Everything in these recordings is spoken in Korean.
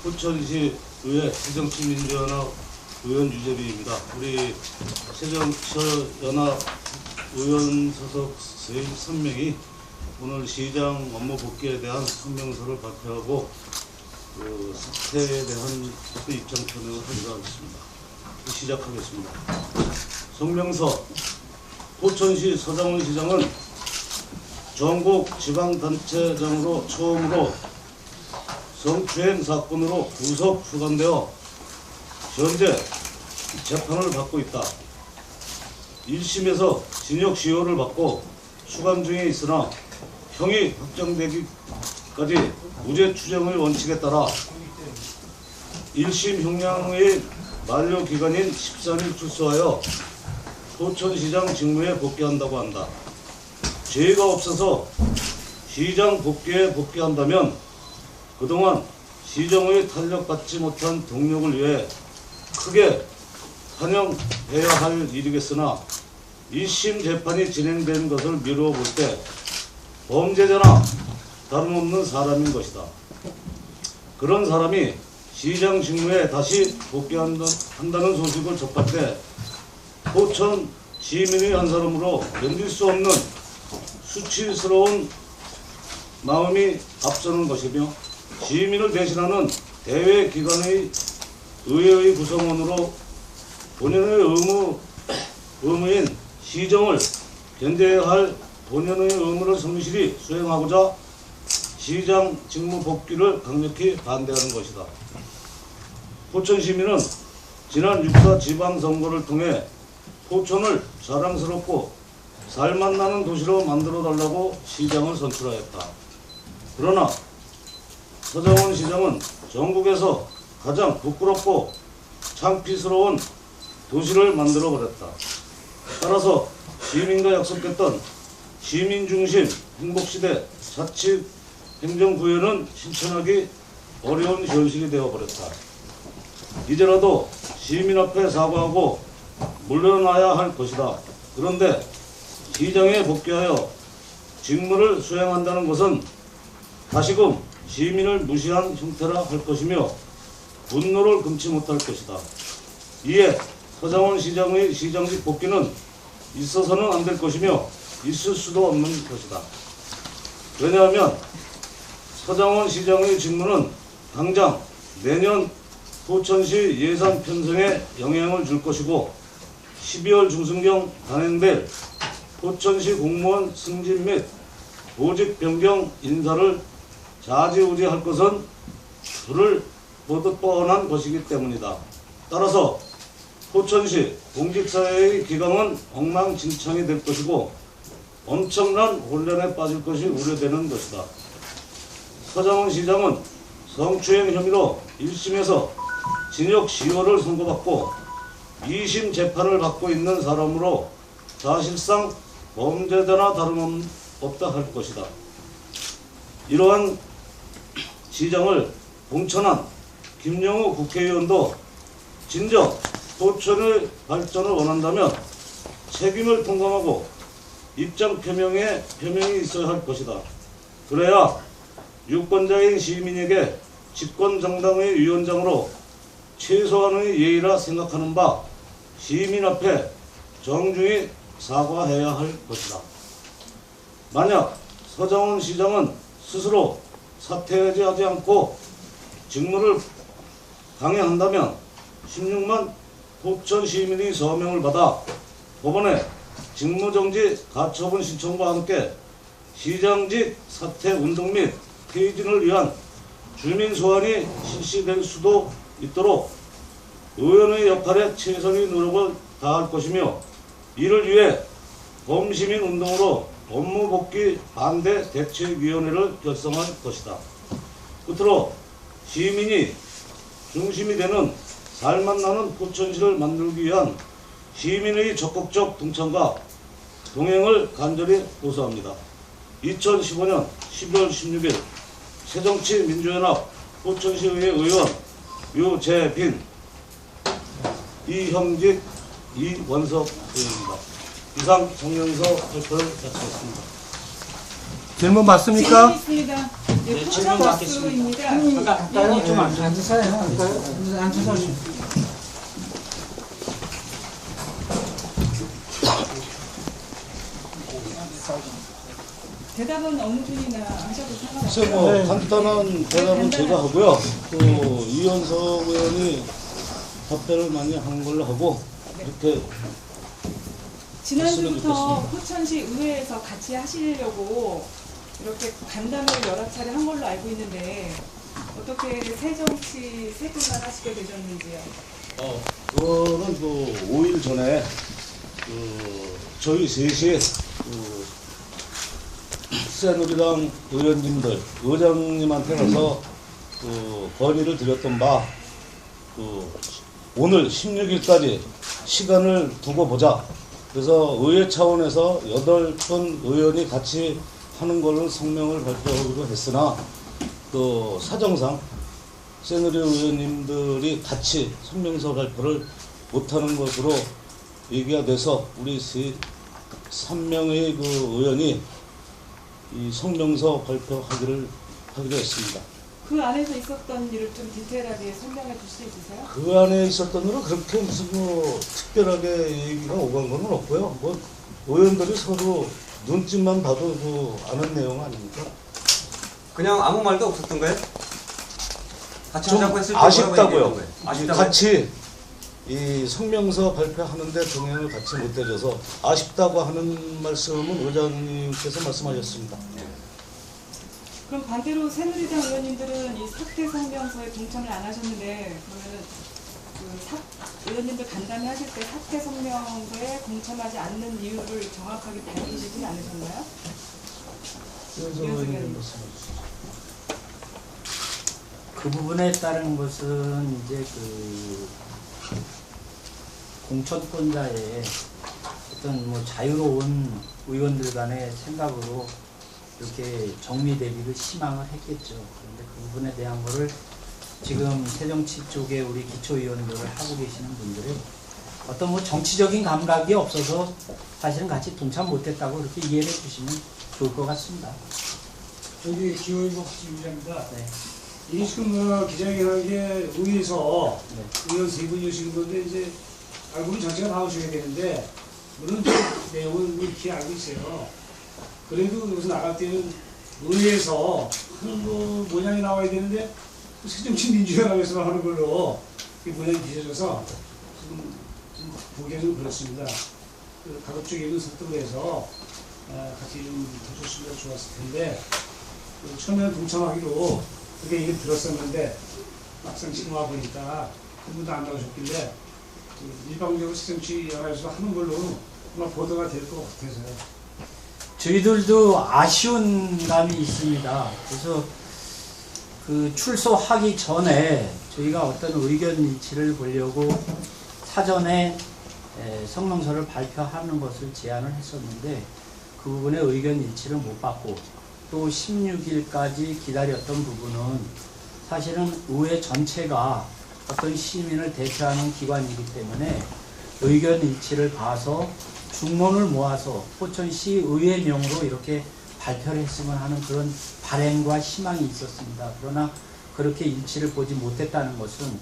포천시의회 새정치민주연합 의원 유재비입니다. 우리 새정치연합 의원 소속 3명이 오늘 시장 업무 복귀에 대한 성명서를 발표하고 그 사태에 대한 입장 표명을 하기로 하겠습니다. 시작하겠습니다. 성명서. 포천시 서장훈 시장은 전국 지방단체장으로 처음으로 성추행 사건으로 구속 수감되어 현재 재판을 받고 있다. 1심에서 징역 10월을 받고 수감 중에 있으나 형이 확정되기까지 무죄 추정의 원칙에 따라 1심 형량의 만료 기간인 13일 출소하여 포천시장 직무에 복귀한다고 한다. 죄가 없어서 시장 복귀에 복귀한다면 그동안 시정의 탄력받지 못한 동력을 위해 크게 환영해야 할 일이겠으나 1심 재판이 진행되는 것을 미루어 볼 때 범죄자나 다름없는 사람인 것이다. 그런 사람이 시장 직무에 다시 복귀한다는 소식을 접할 때 포천 시민의 한 사람으로 견딜 수 없는 수치스러운 마음이 앞서는 것이며 시민을 대신하는 대외기관의 의회의 구성원으로 본연의 의무인 시정을 견제해야 할 본연의 의무를 성실히 수행하고자 시장 직무 복귀를 강력히 반대하는 것이다. 포천 시민은 지난 6.4 지방선거를 통해 포천을 자랑스럽고 살맛나는 도시로 만들어달라고 시장을 선출하였다. 그러나 서장훈 시장은 전국에서 가장 부끄럽고 창피스러운 도시를 만들어버렸다. 따라서 시민과 약속했던 시민중심 행복시대 자치행정구현은 실천하기 어려운 현실이 되어버렸다. 이제라도 시민 앞에 사과하고 물러나야 할 것이다. 그런데 시장에 복귀하여 직무를 수행한다는 것은 다시금 시민을 무시한 형태라 할 것이며 분노를 금치 못할 것이다. 이에 서장훈 시장의 시장직 복귀는 있어서는 안 될 것이며 있을 수도 없는 것이다. 왜냐하면 서장훈 시장의 직무는 당장 내년 포천시 예산 편성에 영향을 줄 것이고 12월 중순경 단행될 포천시 공무원 승진 및 보직 변경 인사를 좌지우지할 것은 불을 보듯 뻔한 것이기 때문이다. 따라서 포천시 공직사회의 기강은 엉망진창이 될 것이고 엄청난 혼란에 빠질 것이 우려되는 것이다. 서장훈 시장은 성추행 혐의로 1심에서 징역 10월을 선고받고 2심 재판을 받고 있는 사람으로 사실상 범죄자나 다름없다 할 것이다. 이러한 시장을 공천한 김영우 국회의원도 진정 포천의 발전을 원한다면 책임을 통감하고 입장 표명이 있어야 할 것이다. 그래야 유권자인 시민에게 집권정당의 위원장으로 최소한의 예의라 생각하는 바 시민 앞에 정중히 사과해야 할 것이다. 만약 서장훈 시장은 스스로 사퇴하지 않고 직무를 강행한다면 16만 포천 시민의 서명을 받아 법원에 직무정지 가처분 신청과 함께 시장직 사퇴 운동 및 퇴진을 위한 주민 소환이 실시될 수도 있도록 의원의 역할에 최선의 노력을 다할 것이며 이를 위해 범시민 운동으로 업무 복귀 반대 대책위원회를 결성할 것이다. 끝으로 시민이 중심이 되는 살맛나는 포천시를 만들기 위한 시민의 적극적 동참과 동행을 간절히 호소합니다. 2015년 12월 16일 새정치민주연합 포천시의회 의원 유재빈, 이형직, 이원석 의원입니다. 이상 성명서 발표를 마치겠습니다. 질문 맞습니까? 있습니다. 네, 질문 받겠습니다. 잠깐 좀 앉으세요. 앉으세요. 대답은 엄준이나 하셔도 글쎄 상관없어요. 뭐 간단한 대답은 제가 하고요. 또 이현석 의원이 답변을 많이 한 걸로 하고 이렇게 지난주부터 포천시 의회에서 같이 하시려고 이렇게 간담회를 여러 차례 한 걸로 알고 있는데 어떻게 새정치 세 분만 하시게 되셨는지요? 그거는 그 5일 전에 저희 셋이 새누리당 의원님들 의장님한테 가서 건의를 드렸던 바 오늘 16일까지 시간을 두고 보자. 그래서 의회 차원에서 8분 의원이 같이 하는 걸로 성명을 발표하기로 했으나 또 사정상 새누리 의원님들이 같이 성명서 발표를 못하는 것으로 얘기가 돼서 우리 3명의 그 의원이 이 성명서 발표하기로 했습니다. 그 안에서 있었던 일을 좀 디테일하게 설명해 주실 수 있으세요? 그 안에 있었던 일은 그렇게 무슨 뭐 특별하게 얘기가 오간 건 없고요. 뭐 의원들이 서로 눈짓만 봐도 그 아는 내용 아닙니까? 그냥 아무 말도 없었던 거예요? 같이 좀 하자고 했을 때 아쉽다고요. 아쉽다고요? 같이 이 성명서 발표하는데 동행을 같이 못 해줘서 아쉽다고 하는 말씀은 의장님께서 말씀하셨습니다. 그럼 반대로 새누리당 의원님들은 이 사퇴 성명서에 동참을 안 하셨는데 그러면은 의원님들 간담회 하실 때 사퇴 성명서에 동참하지 않는 이유를 정확하게 밝히시지 않으셨나요? 그 부분에 따른 것은 이제 그 공천권자의 어떤 뭐 자유로운 의원들 간의 생각으로 이렇게 정리 대비를 희망을 했겠죠. 그런데 그 부분에 대한 거를 지금 새정치 쪽에 우리 기초위원들을 하고 계시는 분들이 어떤 뭐 정치적인 감각이 없어서 사실은 같이 동참 못했다고 이렇게 이해를 해주시면 좋을 것 같습니다. 저기 기호일보 기자입니다. 네. 이 지금 기자회견하기에 의회에서 네. 의원 세 분이 오시는 건데 이제 알고는 전체가 나오셔야 되는데 물론 좀 내용은 이렇게 알고 있어요. 그래도 여기서 나갈 때는 의회에서 하는 거 모양이 나와야 되는데 새정치민주연합에서만 하는 걸로 모양이 빚어져서 좀 보기가 좀 그렇습니다. 가급적이면 설득을 해서 같이 좀 해줬으면 좋았을 텐데 처음에는 동참하기로 그렇게 얘기를 들었었는데 막상 지금 와보니까 한 분도 안 나오셨길래 일방적으로 새정치연합에서 하는 걸로 아마 보도가 될 것 같아서요. 저희들도 아쉬운 감이 있습니다. 그래서 그 출소하기 전에 저희가 어떤 의견 일치를 보려고 사전에 성명서를 발표하는 것을 제안을 했었는데 그 부분에 의견 일치를 못 받고 또 16일까지 기다렸던 부분은 사실은 의회 전체가 어떤 시민을 대표하는 기관이기 때문에 의견 일치를 봐서 중론을 모아서 포천시 의회명으로 이렇게 발표를 했으면 하는 그런 바람과 희망이 있었습니다. 그러나 그렇게 일치를 보지 못했다는 것은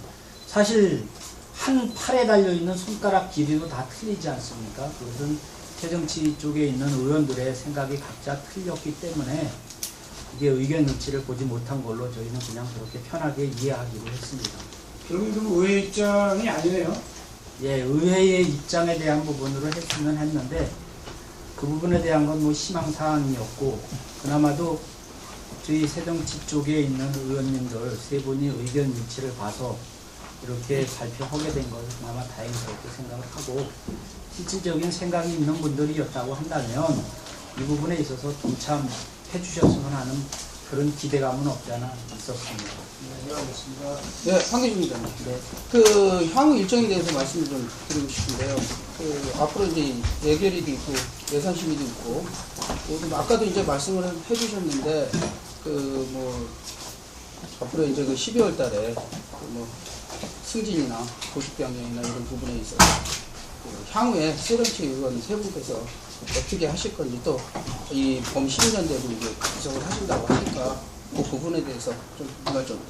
사실 한 팔에 달려있는 손가락 길이도 다 틀리지 않습니까? 그것은 새정치 쪽에 있는 의원들의 생각이 각자 틀렸기 때문에 이게 의견 일치를 보지 못한 걸로 저희는 그냥 그렇게 편하게 이해하기로 했습니다. 결국은 의회 입장이 아니네요. 예, 의회의 입장에 대한 부분으로 했으면 했는데 그 부분에 대한 건 뭐 희망사항이었고 그나마도 저희 새정치 쪽에 있는 의원님들 세 분이 의견 일치를 봐서 이렇게 발표하게 된 것을 그나마 다행스럽게 생각을 하고 실질적인 생각이 있는 분들이었다고 한다면 이 부분에 있어서 동참해 주셨으면 하는 그런 기대감은 없지 않아 있었습니다. 네, 알겠습니다. 네, 황교주입니다. 네. 그 향후 일정에 대해서 말씀을 좀 드리고 싶은데요. 그 앞으로 이제 예결위도 있고 예산 심의도 있고 아까도 이제 말씀을 해주셨는데 그 뭐 앞으로 이제 그 12월 달에 뭐 승진이나 보직 변경이나 이런 부분에 있어서 그 향후에 새정치 의원 세 분께서 어떻게 하실 건지 또 이 범 12년대로 이제 구성을 하신다고 하니까 그 부분에 대해서 좀 말좀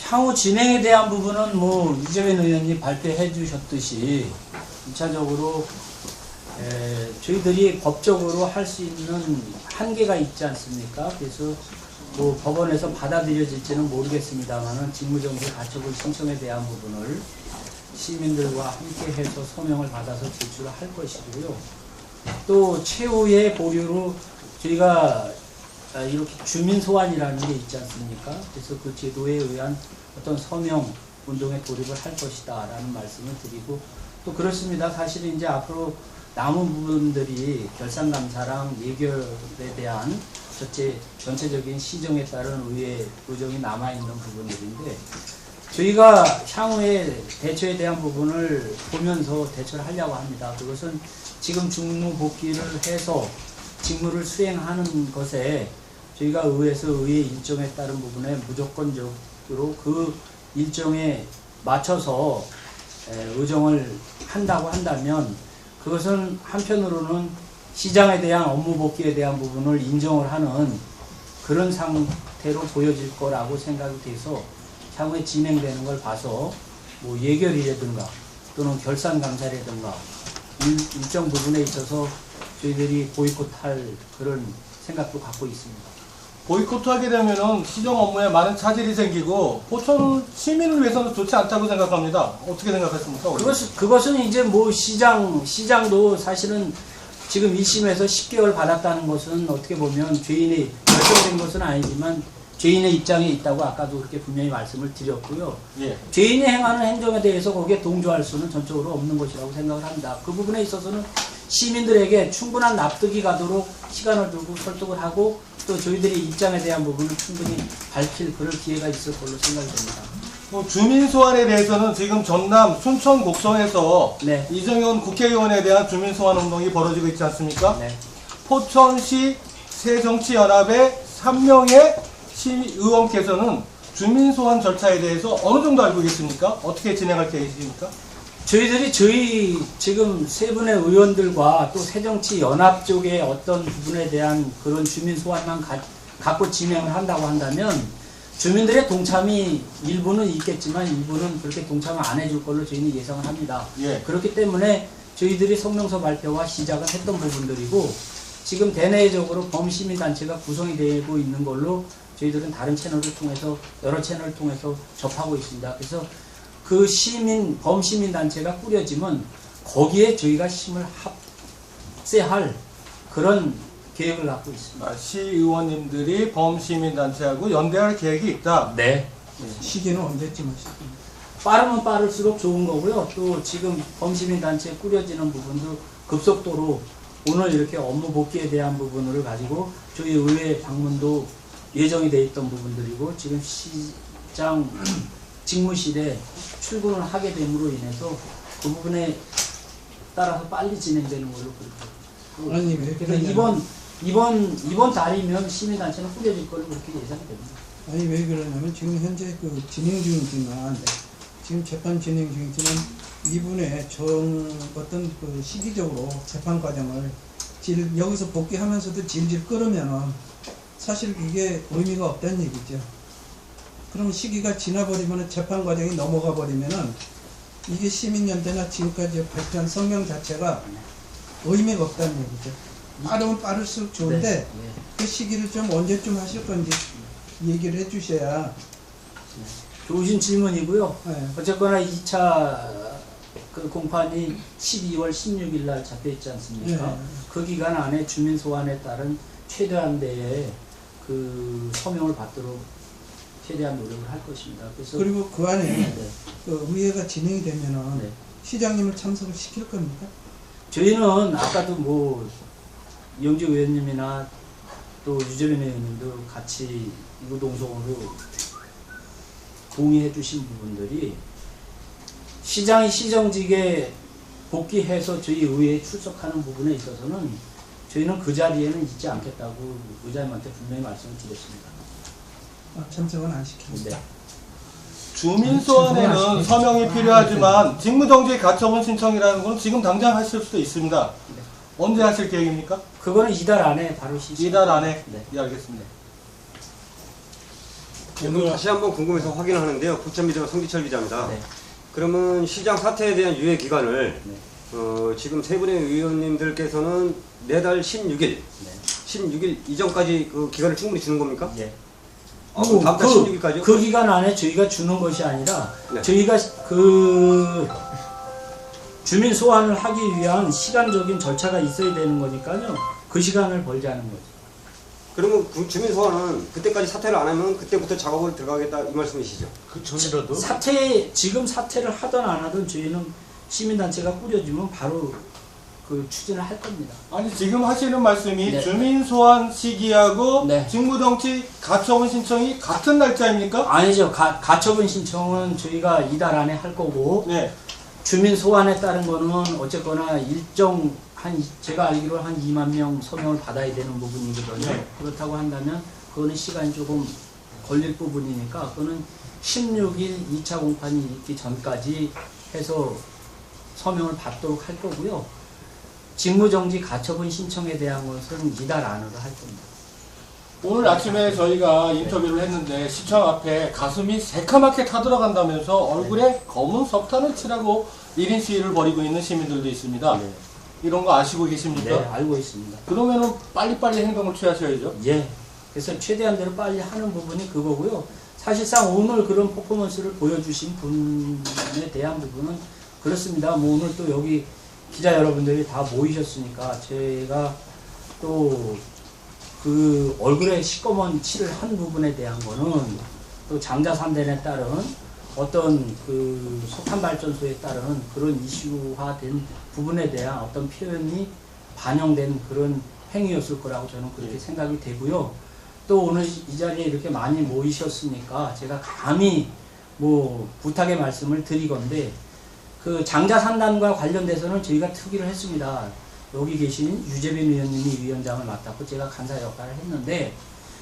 향후 진행에 대한 부분은 뭐 이재현 의원님 발표해 주셨듯이 1차적으로 저희들이 법적으로 할 수 있는 한계가 있지 않습니까? 그래서 뭐 법원에서 받아들여질지는 모르겠습니다만은 직무정지 가처분 신청에 대한 부분을 시민들과 함께 해서 서명을 받아서 제출을 할 것이고요. 또 최후의 보류로 저희가 이렇게 주민 소환이라는 게 있지 않습니까? 그래서 그 제도에 의한 어떤 서명 운동에 돌입을 할 것이다 라는 말씀을 드리고, 또 그렇습니다. 사실은 이제 앞으로 남은 부분들이 결산감사랑 예결에 대한 전체적인 시정에 따른 의회 의정이 남아있는 부분들인데, 저희가 향후에 대처에 대한 부분을 보면서 대처를 하려고 합니다. 그것은 지금 직무 복귀를 해서 직무를 수행하는 것에 저희가 의회에서 의회 일정에 따른 부분에 무조건적으로 그 일정에 맞춰서 의정을 한다고 한다면, 그것은 한편으로는 시장에 대한 업무 복귀에 대한 부분을 인정을 하는 그런 상태로 보여질 거라고 생각이 돼서 향후에 진행되는 걸 봐서 뭐 예결이라든가 또는 결산감사라든가 일정 부분에 있어서 저희들이 보이콧할 그런 생각도 갖고 있습니다. 보이콧하게 되면은 시정 업무에 많은 차질이 생기고 포천 시민을 위해서는 좋지 않다고 생각합니다. 어떻게 생각하십니까? 그것은 이제 뭐 시장도 사실은 지금 1심에서 10개월 받았다는 것은 어떻게 보면 죄인이 결정된 것은 아니지만 죄인의 입장에 있다고 아까도 그렇게 분명히 말씀을 드렸고요. 예. 죄인이 행하는 행정에 대해서 거기에 동조할 수는 전적으로 없는 것이라고 생각을 합니다. 그 부분에 있어서는 시민들에게 충분한 납득이 가도록 시간을 두고 설득을 하고, 또 저희들의 입장에 대한 부분을 충분히 밝힐 그럴 기회가 있을 걸로 생각이 됩니다. 주민 소환에 대해서는 지금 전남 순천 곡성에서 네. 이정현 국회의원에 대한 주민 소환 운동이 벌어지고 있지 않습니까? 네. 포천시 새정치연합의 3명의 시의원께서는 주민 소환 절차에 대해서 어느 정도 알고 계십니까? 어떻게 진행할 계획이십니까? 저희 지금 세 분의 의원들과 또 새정치연합 쪽의 어떤 부분에 대한 그런 주민 소환만 갖고 진행을 한다고 한다면, 주민들의 동참이 일부는 있겠지만 일부는 그렇게 동참을 안 해줄 걸로 저희는 예상을 합니다. 예. 그렇기 때문에 저희들이 성명서 발표와 시작을 했던 부분들이고, 지금 대내적으로 범시민단체가 구성이 되고 있는 걸로 저희들은 다른 채널을 통해서, 여러 채널을 통해서 접하고 있습니다. 그래서 그 범시민단체가 꾸려지면 거기에 저희가 힘을 합세할 그런 계획을 갖고 있습니다. 시의원님들이 범시민단체하고 연대할 계획이 있다. 네. 시기는 언제쯤 하실 겁니까? 빠르면 빠를수록 좋은 거고요. 또 지금 범시민단체 꾸려지는 부분도 급속도로 오늘 이렇게 업무 복귀에 대한 부분을 가지고 저희 의회 방문도 예정이 돼 있던 부분들이고, 지금 시장 직무실에 출근을 하게 됨으로 인해서 그 부분에 따라서 빨리 진행되는 걸로 그렇게. 아니, 왜 그래서 이번 달이면 시민단체는 꾸려질 걸로 그렇게 예상이 됩니다. 아니 왜 그러냐면 지금 현재 그 진행 중이지만, 지금 재판 진행 중이지만 이분의 어떤 그 시기적으로 재판 과정을 여기서 복귀하면서도 질질 끌으면은 사실 이게 의미가 없다는 얘기죠. 그럼 시기가 지나버리면, 재판 과정이 넘어가 버리면은 이게 시민연대나 지금까지 발표한 성명 자체가 의미가 없다는 얘기죠. 빠르면 빠를수록 좋은데 네. 그 시기를 좀 언제쯤 하실 건지 얘기를 해주셔야. 좋으신 질문이고요. 네. 어쨌거나 2차 그 공판이 12월 16일 날 잡혀 있지 않습니까? 네. 그 기간 안에 주민 소환에 따른 최대한대의 그 서명을 받도록 최대한 노력을 할 것입니다. 그래서 그리고 그 안에 네. 그 의회가 진행이 되면은 네. 시장님을 참석을 시킬 겁니까? 저희는 아까도 뭐 이영주 의원님이나 또 유재민 의원님도 같이 이구동성으로 동의해 주신 부분들이, 시장이 시정직에 복귀해서 저희 의회에 출석하는 부분에 있어서는 저희는 그 자리에는 있지 않겠다고 의장님한테 분명히 말씀을 드렸습니다. 참석은 안 시킵니다. 네. 주민 소환에는 서명이 필요하지만 직무정지 가처분 신청이라는 건 지금 당장 하실 수도 있습니다. 네. 언제 하실 계획입니까? 그거는 이달 안에 바로 시작. 이달 안에? 네. 예, 알겠습니다. 그럼 다시 한번 궁금해서 확인하는데요. 부천미디어 성기철 기자입니다. 네. 그러면 시장 사퇴에 대한 유예 기간을 지금 세 분의 의원님들께서는 내달 16일, 16일 이전까지 그 기간을 충분히 주는 겁니까? 예. 그럼 다음 달 16일까지요? 그 기간 안에 저희가 주는 것이 아니라 네. 저희가 그 주민 소환을 하기 위한 시간적인 절차가 있어야 되는 거니까요. 그 시간을 벌자는 거죠. 그러면 그 주민 소환은 그때까지 사퇴를 안 하면 그때부터 작업을 들어가겠다 이 말씀이시죠? 그 전이라도 지금 사퇴를 하든 안 하든 저희는 시민단체가 꾸려지면 바로 그 추진을 할 겁니다. 아니 지금 하시는 말씀이 네. 주민 소환 시기하고 네. 직무정지 가처분 신청이 같은 날짜입니까? 아니죠. 가처분 신청은 저희가 이달 안에 할 거고 네. 주민 소환에 따른 거는 어쨌거나 일정 제가 알기로 한 2만 명 서명을 받아야 되는 부분이거든요. 네. 그렇다고 한다면 그거는 시간이 조금 걸릴 부분이니까 그거는 16일 2차 공판이 있기 전까지 해서 서명을 받도록 할 거고요. 직무정지 가처분 신청에 대한 것은 이달 안으로 할 겁니다. 오늘 아침에 저희가 인터뷰를 했는데 시청 앞에 가슴이 새카맣게 타들어간다면서 얼굴에 검은 석탄을 칠하고 1인 시위를 벌이고 있는 시민들도 있습니다. 네. 이런 거 아시고 계십니까? 네, 알고 있습니다. 그러면은 빨리빨리 행동을 취하셔야죠. 예. 그래서 최대한대로 빨리 하는 부분이 그거고요. 사실상 오늘 그런 퍼포먼스를 보여주신 분에 대한 부분은 그렇습니다. 뭐 오늘 또 여기 기자 여러분들이 다 모이셨으니까 제가 또 그 얼굴에 시꺼먼 칠을 한 부분에 대한 거는 또 장자산단에 따른 어떤 그 석탄발전소에 따른 그런 이슈화된 부분에 대한 어떤 표현이 반영된 그런 행위였을 거라고 저는 그렇게 생각이 되고요. 또 오늘 이 자리에 이렇게 많이 모이셨으니까 제가 감히 뭐 부탁의 말씀을 드리건데 그 장자산단과 관련돼서는 저희가 특위를 했습니다. 여기 계신 유재빈 의원님이 위원장을 맡았고 제가 간사 역할을 했는데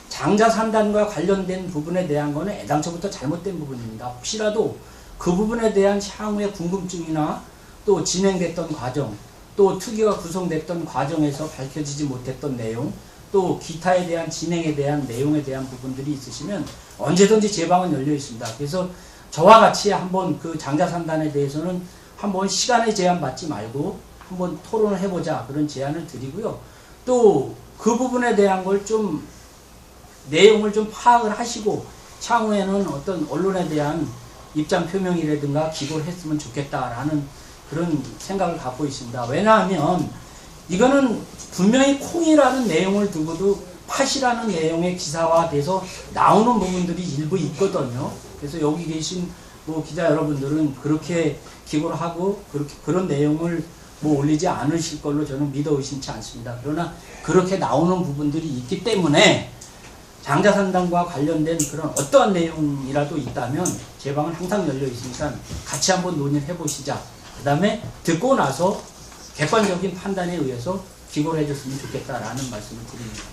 장자산단과 관련된 부분에 대한 거는 애당초부터 잘못된 부분입니다. 혹시라도 그 부분에 대한 향후의 궁금증이나 또 진행됐던 과정, 또 특위가 구성됐던 과정에서 밝혀지지 못했던 내용, 또 기타에 대한 진행에 대한 내용에 대한 부분들이 있으시면 언제든지 제 방은 열려 있습니다. 그래서 저와 같이 한번 그 장자산단에 대해서는 한번 시간에 제한 받지 말고 한번 토론을 해보자 그런 제안을 드리고요. 또 그 부분에 대한 걸 좀 내용을 좀 파악을 하시고 향후에는 어떤 언론에 대한 입장 표명이라든가 기고를 했으면 좋겠다라는 그런 생각을 갖고 있습니다. 왜냐하면 이거는 분명히 콩이라는 내용을 두고도 팥이라는 내용의 기사화돼서 나오는 부분들이 일부 있거든요. 그래서 여기 계신 뭐 기자 여러분들은 그렇게 기고를 하고 그런 내용을 뭐 올리지 않으실 걸로 저는 믿어 의심치 않습니다. 그러나 그렇게 나오는 부분들이 있기 때문에 장자산단과 관련된 그런 어떠한 내용이라도 있다면 제 방은 항상 열려 있으니까 같이 한번 논의를 해보시자. 그 다음에 듣고 나서 객관적인 판단에 의해서 기고를 해줬으면 좋겠다라는 말씀을 드립니다.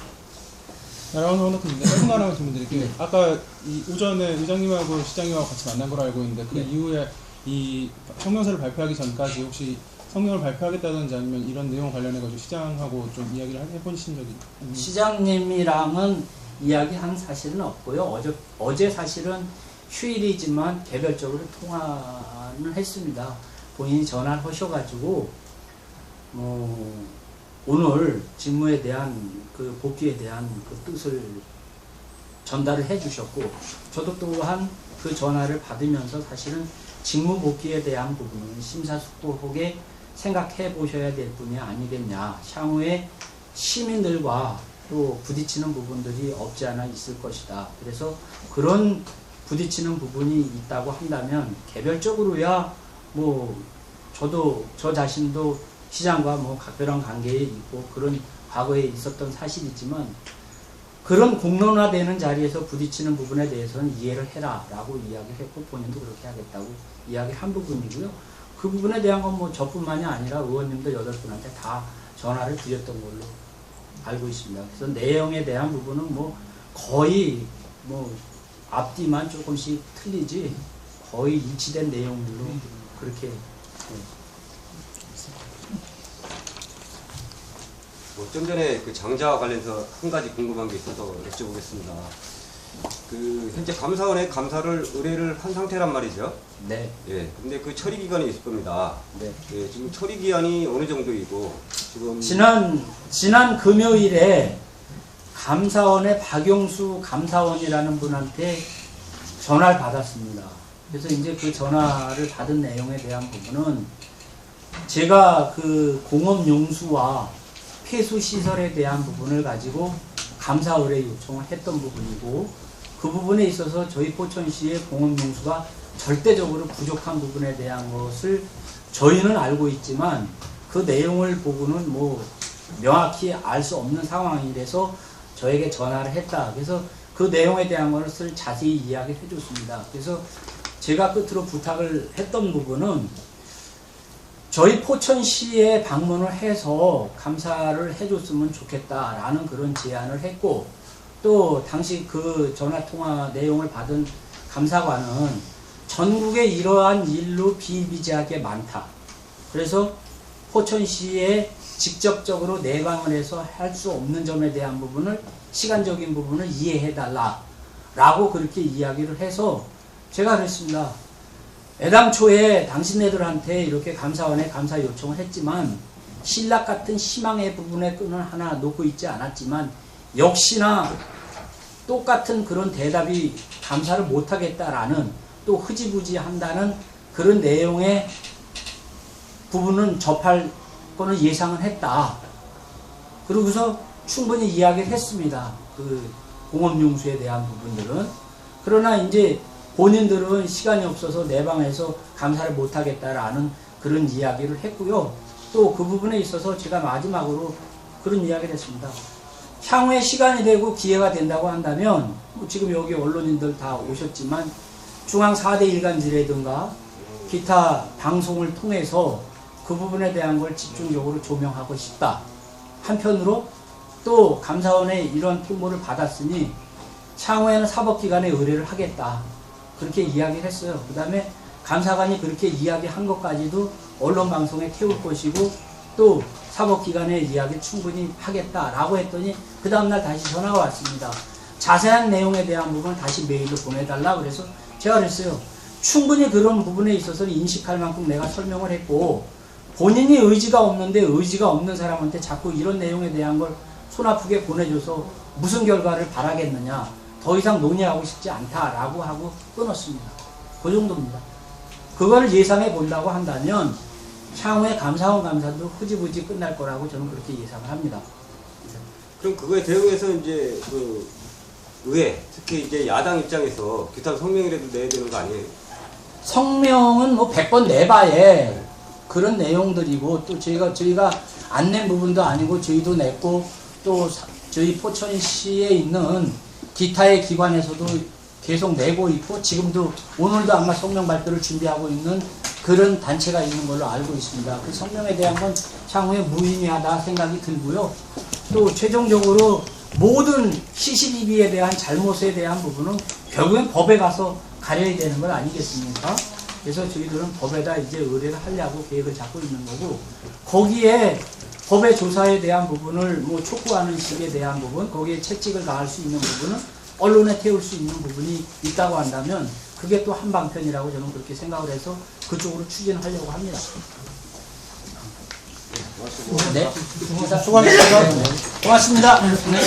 나라원 같은 짧은 질문 드릴게요. 아까 이 오전에 의장님하고 시장님하고 같이 만난 걸로 알고 있는데 그 이후에 이 성명서를 발표하기 전까지 혹시 성명을 발표하겠다든지 아니면 이런 내용 관련해가지고 시장하고 좀 이야기를 해보신 적이 있나요? 시장님이랑은 이야기한 사실은 없고요. 어제 사실은 휴일이지만 개별적으로 통화를 했습니다. 본인이 전화를 하셔가지고 오늘 직무에 대한 그 복귀에 대한 그 뜻을 전달을 해주셨고 저도 또한 그 전화를 받으면서 사실은 직무 복귀에 대한 부분은 심사숙고하게 생각해 보셔야 될 분이 아니겠냐. 향후에 시민들과 또 부딪히는 부분들이 없지 않아 있을 것이다. 그래서 그런 부딪히는 부분이 있다고 한다면 개별적으로야 뭐 저 자신도 시장과 뭐 각별한 관계에 있고 그런 과거에 있었던 사실이지만 그런 공론화되는 자리에서 부딪히는 부분에 대해서는 이해를 해라 라고 이야기를 했고 본인도 그렇게 하겠다고 이야기한 부분이고요. 그 부분에 대한 건 뭐 저뿐만이 아니라 의원님들 8분한테 다 전화를 드렸던 걸로 알고 있습니다. 그래서 내용에 대한 부분은 뭐 거의 뭐 앞뒤만 조금씩 틀리지 거의 일치된 내용들로 그렇게 좀 전에 그 장자와 관련해서 한 가지 궁금한 게 있어서 여쭤보겠습니다. 그 현재 감사원에 감사를 의뢰를 한 상태란 말이죠. 네. 예. 근데 그 처리 기간이 있을 겁니다. 네. 예. 지금 처리 기한이 어느 정도이고 지금 지난 금요일에 감사원의 박용수 감사원이라는 분한테 전화를 받았습니다. 그래서 이제 그 전화를 받은 내용에 대한 부분은 제가 그 공업용수와 폐수시설에 대한 부분을 가지고 감사 의뢰 요청을 했던 부분이고, 그 부분에 있어서 저희 포천시의 공업용수가 절대적으로 부족한 부분에 대한 것을 저희는 알고 있지만 그 내용을 보고는 뭐 명확히 알 수 없는 상황이라서 저에게 전화를 했다. 그래서 그 내용에 대한 것을 자세히 이야기를 해줬습니다. 그래서 제가 끝으로 부탁을 했던 부분은 저희 포천시에 방문을 해서 감사를 해줬으면 좋겠다라는 그런 제안을 했고, 또 당시 그 전화통화 내용을 받은 감사관은 전국에 이러한 일로 비일비재하게 많다. 그래서 포천시에 직접적으로 내방을 해서 할 수 없는 점에 대한 부분을, 시간적인 부분을 이해해달라 라고 그렇게 이야기를 해서 제가 그랬습니다. 애당초에 당신네들한테 이렇게 감사원에 감사 요청을 했지만 신락 같은 희망의 부분의 끈을 하나 놓고 있지 않았지만 역시나 똑같은 그런 대답이 감사를 못하겠다라는, 또 흐지부지 한다는 그런 내용의 부분은 접할 거는 예상을 했다. 그러고서 충분히 이야기를 했습니다. 그 공업용수에 대한 부분들은. 그러나 이제 본인들은 시간이 없어서 내방해서 감사를 못하겠다라는 그런 이야기를 했고요. 또 그 부분에 있어서 제가 마지막으로 그런 이야기를 했습니다. 향후에 시간이 되고 기회가 된다고 한다면, 뭐 지금 여기 언론인들 다 오셨지만 중앙 4대 일간지라든가 기타 방송을 통해서 그 부분에 대한 걸 집중적으로 조명하고 싶다. 한편으로 또 감사원의 이런 통보를 받았으니 향후에는 사법기관에 의뢰를 하겠다. 그렇게 이야기를 했어요. 그 다음에 감사관이 그렇게 이야기한 것까지도 언론방송에 태울 것이고 또 사법기관에 이야기 충분히 하겠다라고 했더니 그 다음날 다시 전화가 왔습니다. 자세한 내용에 대한 부분을 다시 메일로 보내달라. 그래서 제가 그랬어요. 충분히 그런 부분에 있어서는 인식할 만큼 내가 설명을 했고, 본인이 의지가 없는데 의지가 없는 사람한테 자꾸 이런 내용에 대한 걸 손아프게 보내줘서 무슨 결과를 바라겠느냐, 더 이상 논의하고 싶지 않다라고 하고 끊었습니다. 그 정도입니다. 그거를 예상해 본다고 한다면 향후에 감사원 감사도 흐지부지 끝날 거라고 저는 그렇게 예상을 합니다. 그럼 그거에 대응해서 이제 그 의회, 특히 이제 야당 입장에서 규탄 성명이라도 내야 되는 거 아니에요? 성명은 뭐 100번 내봐야 그런 내용들이고, 또 저희가 안 낸 부분도 아니고 저희도 냈고, 또 저희 포천시에 있는 기타의 기관에서도 계속 내고 있고, 지금도 오늘도 아마 성명 발표를 준비하고 있는 그런 단체가 있는 걸로 알고 있습니다. 그 성명에 대한 건 향후에 무의미하다 생각이 들고요. 또 최종적으로 모든 CCTV에 대한 잘못에 대한 부분은 결국엔 법에 가서 가려야 되는 건 아니겠습니까? 그래서 저희들은 법에다 이제 의뢰를 하려고 계획을 잡고 있는 거고, 거기에 법의 조사에 대한 부분을 뭐 촉구하는 식에 대한 부분, 거기에 채찍을 가할 수 있는 부분은 언론에 태울 수 있는 부분이 있다고 한다면 그게 또 한방편이라고 저는 그렇게 생각을 해서 그쪽으로 추진하려고 합니다. 네. 수고하셨습니다. 고맙습니다. 네.